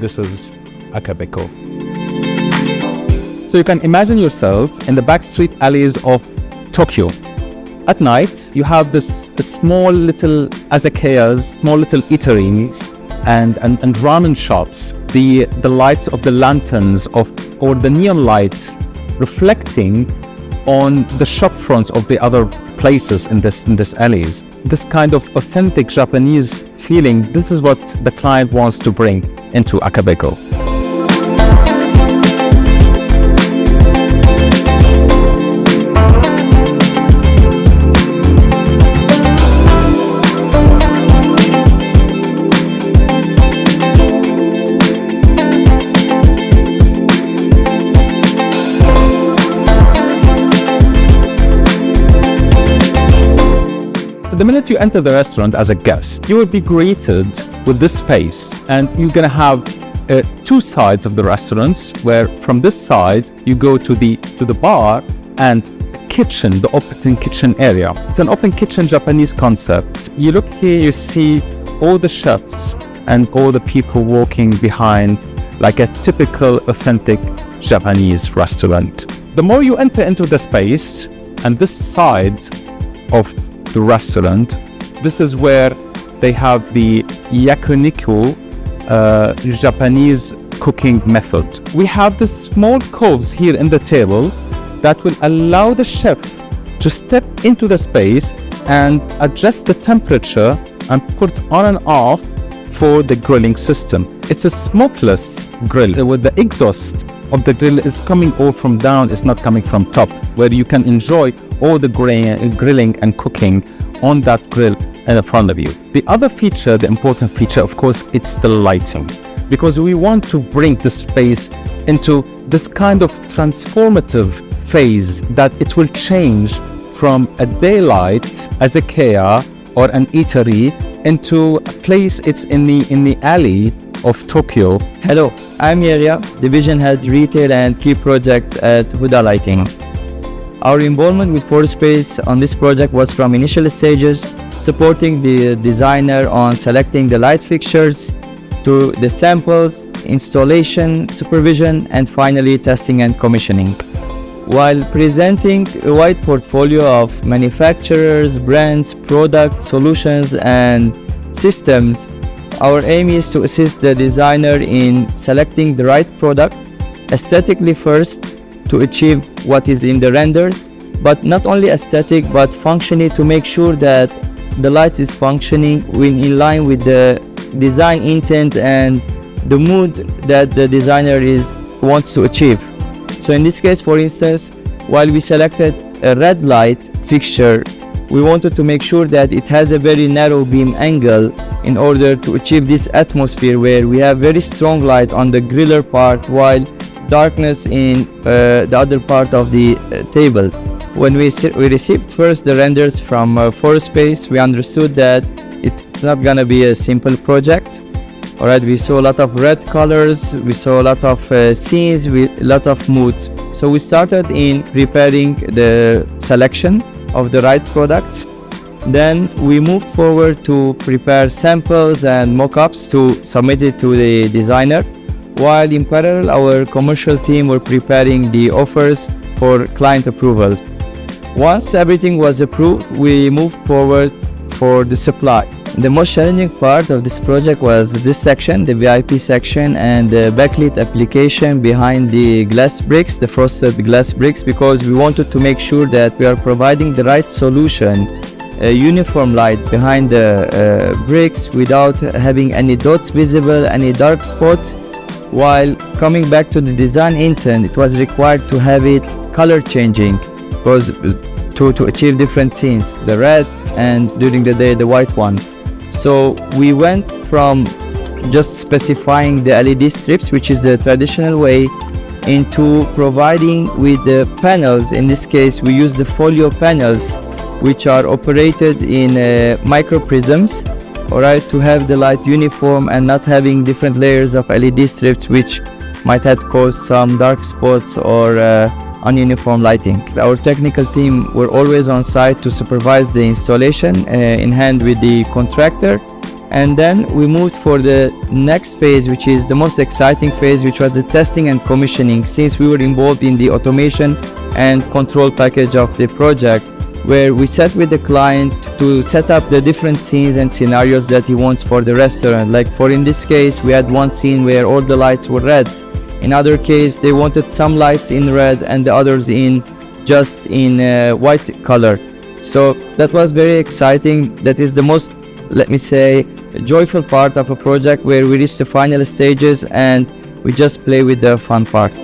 This is Akabeko. So you can imagine yourself in the backstreet alleys of Tokyo. At night, you have this small little izakayas, small little eateries, and ramen shops. The lights of the lanterns or the neon lights reflecting on the shop fronts of the other places in this alleys. This kind of authentic Japanese feeling, this is what the client wants to bring into Akabeko. The minute you enter the restaurant as a guest, you will be greeted with this space, and you're gonna have two sides of the restaurants, where from this side you go to the bar and the kitchen, the open kitchen area. It's an open kitchen Japanese concept. You look here, you see all the chefs and all the people walking behind, like a typical authentic Japanese restaurant. The more you enter into the space, and this side of the restaurant, this is where they have the yakiniku Japanese cooking method. We have the small coves here in the table that will allow the chef to step into the space and adjust the temperature and put on and off for the grilling system. It's a smokeless grill with the exhaust of the grill is coming all from down, it's not coming from top, where you can enjoy all the grilling and cooking on that grill in front of you. The other feature, the important feature, of course, it's the lighting, because we want to bring the space into this kind of transformative phase that it will change from a daylight izakaya or an eatery into a place it's in the alley of Tokyo. Hello, I'm Yahya, Division Head Retail and Key Projects at Huda Lighting. Our involvement with ForSpace on this project was from initial stages, supporting the designer on selecting the light fixtures, to the samples, installation, supervision, and finally testing and commissioning. While presenting a wide portfolio of manufacturers, brands, products, solutions, and systems, our aim is to assist the designer in selecting the right product aesthetically first to achieve what is in the renders, but not only aesthetic but functionally, to make sure that the light is functioning in line with the design intent and the mood that the designer wants to achieve. So in this case, for instance, while we selected a red light fixture, we wanted to make sure that it has a very narrow beam angle in order to achieve this atmosphere where we have very strong light on the griller part while darkness in the other part of the table. When we received first the renders from ForSpace, we understood that it's not gonna be a simple project. Alright, we saw a lot of red colors, we saw a lot of scenes with a lot of mood. So we started in preparing the selection of the right products. Then we moved forward to prepare samples and mock-ups to submit it to the designer, while in parallel our commercial team were preparing the offers for client approval. Once everything was approved, we moved forward for the supply. The most challenging part of this project was this section, the VIP section, and the backlit application behind the glass bricks, the frosted glass bricks, because we wanted to make sure that we are providing the right solution, a uniform light behind the bricks without having any dots visible, any dark spots. While coming back to the design intent, it was required to have it color changing, because to achieve different scenes, the red and during the day the white one. So we went from just specifying the LED strips, which is the traditional way, into providing with the panels. In this case, we use the folio panels, which are operated in micro prisms, alright, to have the light uniform and not having different layers of LED strips, which might have caused some dark spots or ununiform lighting. Our technical team were always on site to supervise the installation in hand with the contractor, And then we moved for the next phase, which is the most exciting phase, which was the testing and commissioning, since we were involved in the automation and control package of the project, where we sat with the client to set up the different scenes and scenarios that he wants for the restaurant. Like for in this case, we had one scene where all the lights were red. In other case, they wanted some lights in red and the others in just in white color. So that was very exciting. That is the most, let me say, joyful part of a project, where we reach the final stages and we just play with the fun part.